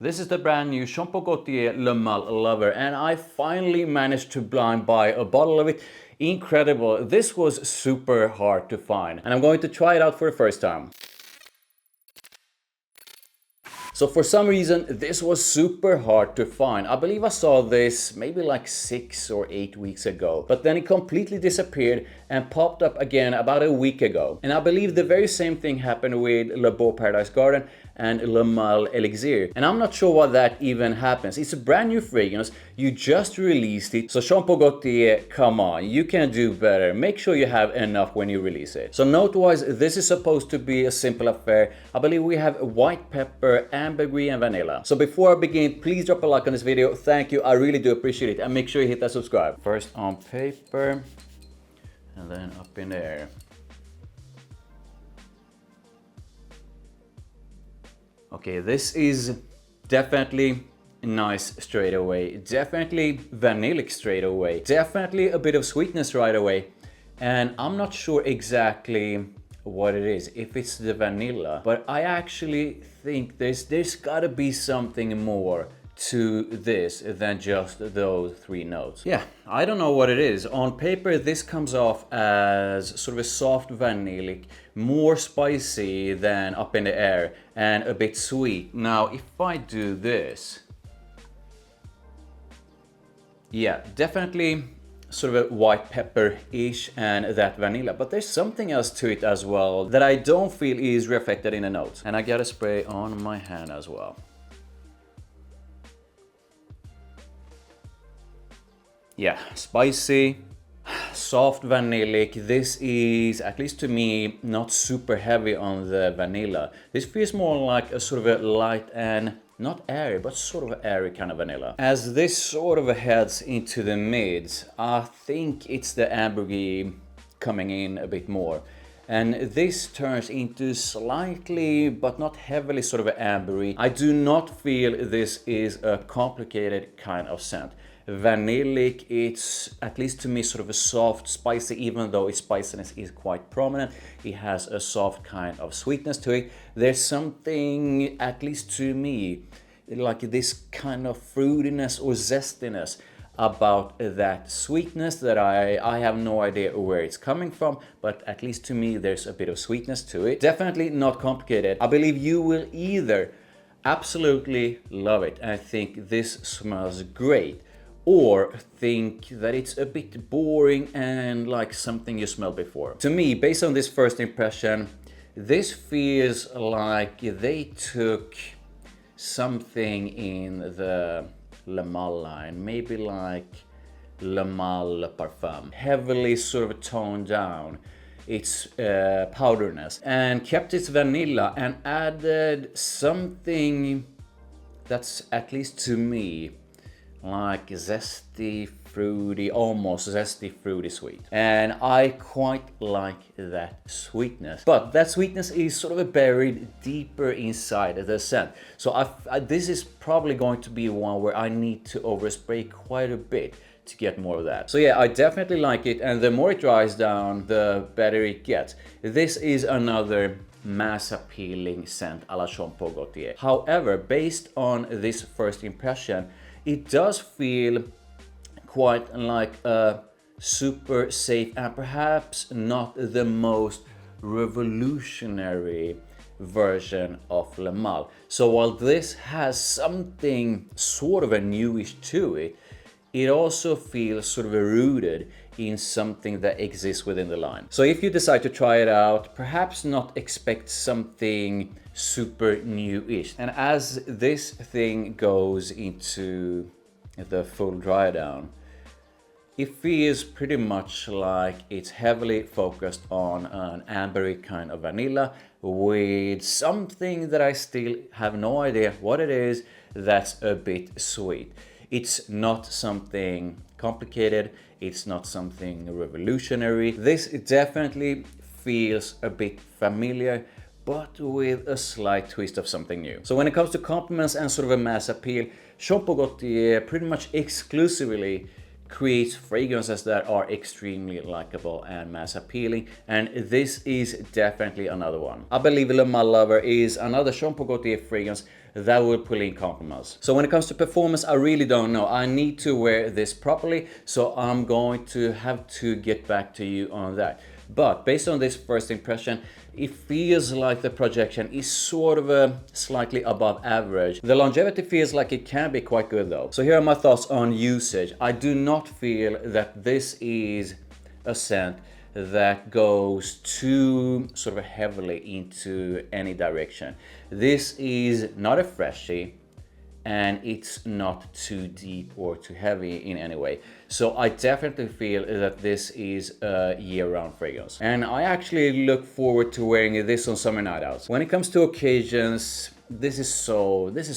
This is the brand new Jean Paul Gaultier Le Male Lover, and I finally managed to blind buy a bottle of it. Incredible. This was super hard to find, and I'm going to try it out for the first time. So for some reason, this was super hard to find. I believe I saw this maybe like 6 or 8 weeks ago, but then it completely disappeared and popped up again about a week ago. And I believe the very same thing happened with Le Beau Paradise Garden and Le Male Elixir. And I'm not sure why that even happens. It's a brand new fragrance. You just released it. So Jean Paul Gaultier, come on, you can do better. Make sure you have enough when you release it. So note-wise, this is supposed to be a simple affair. I believe we have white pepper, ambergris and vanilla. So before I begin, please drop a like on this video. Thank you, I really do appreciate it. And make sure you hit that subscribe. First on paper, and then up in the air. Okay, this is definitely nice straight away. Definitely vanillic straight away. Definitely a bit of sweetness right away. And I'm not sure exactly what it is, if it's the vanilla, but I actually think there's gotta be something more to this than just those 3 notes. Yeah, I don't know what it is. On paper, this comes off as sort of a soft vanillic, more spicy than up in the air, and a bit sweet. Now, if I do this, yeah, definitely sort of a white pepper-ish and that vanilla, but there's something else to it as well that I don't feel is reflected in the notes. And I got a spray on my hand as well. Yeah, spicy, soft vanillic. This is, at least to me, not super heavy on the vanilla. This feels more like a sort of a light and not airy, but sort of airy kind of vanilla. As this sort of heads into the mids, I think it's the ambergris coming in a bit more. And this turns into slightly, but not heavily, sort of an ambery. I do not feel this is a complicated kind of scent. Vanillic, it's, at least to me, sort of a soft, spicy, even though its spiciness is quite prominent. It has a soft kind of sweetness to it. There's something, at least to me, like this kind of fruitiness or zestiness about that sweetness that I have no idea where it's coming from, but at least to me there's a bit of sweetness to it. Definitely not complicated. I believe you will either absolutely love it and think this smells great, or think that it's a bit boring and like something you smelled before. To me, based on this first impression, this feels like they took something in the Le Male line, maybe like Le Male Le Parfum, heavily sort of toned down its powderiness and kept its vanilla and added something that's, at least to me, like zesty, fruity, almost zesty, fruity sweet. And I quite like that sweetness. But that sweetness is sort of buried deeper inside the scent. So this is probably going to be one where I need to overspray quite a bit to get more of that. So yeah, I definitely like it, and the more it dries down, the better it gets. This is another mass appealing scent a la Jean Paul Gaultier. However, based on this first impression, it does feel quite like a super safe and perhaps not the most revolutionary version of Le Male. So while this has something sort of a newish to it, it also feels sort of rooted in something that exists within the line. So if you decide to try it out, perhaps not expect something super new-ish. And as this thing goes into the full dry down, it feels pretty much like it's heavily focused on an ambery kind of vanilla with something that I still have no idea what it is that's a bit sweet. It's not something complicated, it's not something revolutionary. This definitely feels a bit familiar, but with a slight twist of something new. So when it comes to compliments and sort of a mass appeal, Jean Paul Gaultier pretty much exclusively creates fragrances that are extremely likable and mass appealing, and this is definitely another one. I believe Le Male Lover is another Jean Paul Gaultier fragrance that will pull in compliments. So when it comes to performance, I really don't know. I need to wear this properly, so I'm going to have to get back to you on that. But based on this first impression, it feels like the projection is sort of a slightly above average. The longevity feels like it can be quite good though. So here are my thoughts on usage. I do not feel that this is a scent that goes too sort of heavily into any direction. This is not a freshie, and it's not too deep or too heavy in any way. So I definitely feel that this is a year-round fragrance. And I actually look forward to wearing this on summer night outs. When it comes to occasions, this is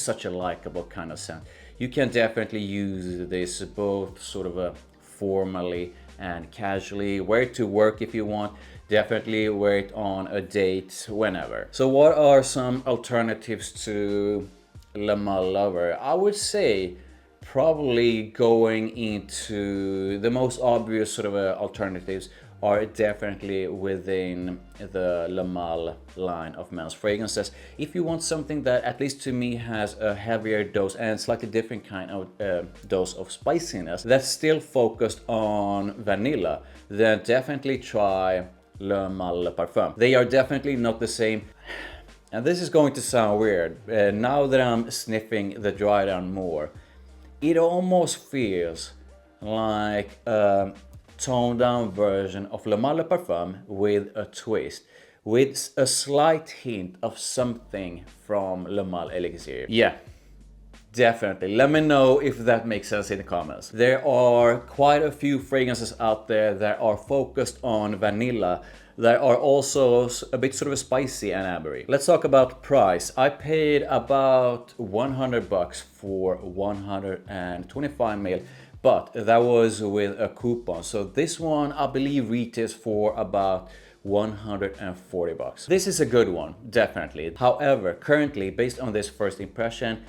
such a likable kind of scent. You can definitely use this both sort of formally and casually. Wear it to work if you want. Definitely wear it on a date whenever. So what are some alternatives to Le Male Lover? I would say probably going into the most obvious sort of alternatives are definitely within the Le Male line of men's fragrances. If you want something that, at least to me, has a heavier dose and slightly different kind of dose of spiciness that's still focused on vanilla, then definitely try Le Male Le Parfum. They are definitely not the same. And this is going to sound weird. Now that I'm sniffing the dry down more, it almost feels like a toned down version of Le Male Le Parfum with a twist, with a slight hint of something from Le Male Elixir. Yeah, definitely. Let me know if that makes sense in the comments. There are quite a few fragrances out there that are focused on vanilla that are also a bit sort of spicy and ambery. Let's talk about price. I paid about 100 bucks for 125 ml, but that was with a coupon. So this one I believe retails for about 140 bucks. This is a good one, definitely. However, currently, based on this first impression,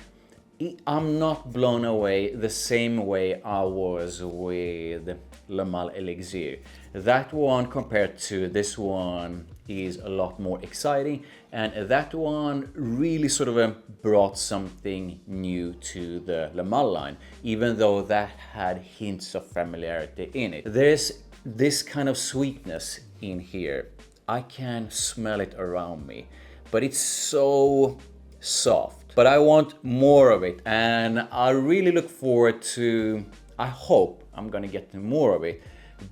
I'm not blown away the same way I was with Le Male Elixir. That one compared to this one is a lot more exciting, and that one really sort of brought something new to the Le Male line, even though that had hints of familiarity in it. There's this kind of sweetness in here. I can smell it around me, but it's so soft. But I want more of it, and I really look forward to, I hope I'm gonna get more of it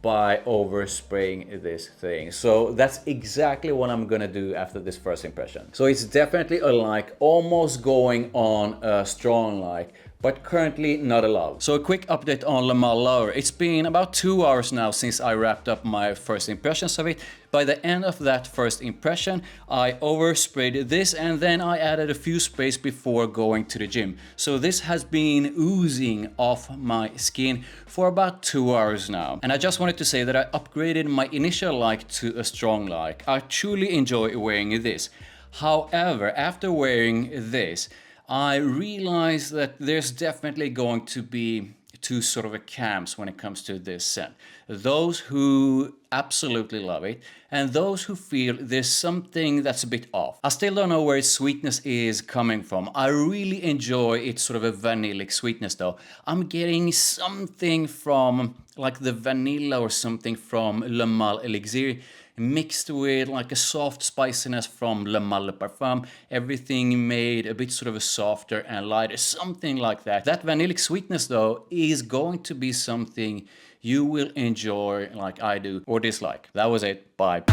by overspraying this thing. So that's exactly what I'm gonna do after this first impression. So it's definitely a like, almost going on a strong like, but currently not a love. So a quick update on Le Male Lover. It's been about 2 hours now since I wrapped up my first impressions of it. By the end of that first impression, I oversprayed this, and then I added a few sprays before going to the gym. So this has been oozing off my skin for about 2 hours now. And I just wanted to say that I upgraded my initial like to a strong like. I truly enjoy wearing this. However, after wearing this, I realized that there's definitely going to be two sort of camps when it comes to this scent. Those who absolutely love it, and those who feel there's something that's a bit off. I still don't know where its sweetness is coming from. I really enjoy its sort of a vanillic sweetness though. I'm getting something from like the vanilla or something from Le Male Elixir, mixed with like a soft spiciness from Le Male Le Parfum, everything made a bit sort of a softer and lighter, something like that. That vanillic sweetness though is going to be something you will enjoy like I do, or dislike. That was it, bye.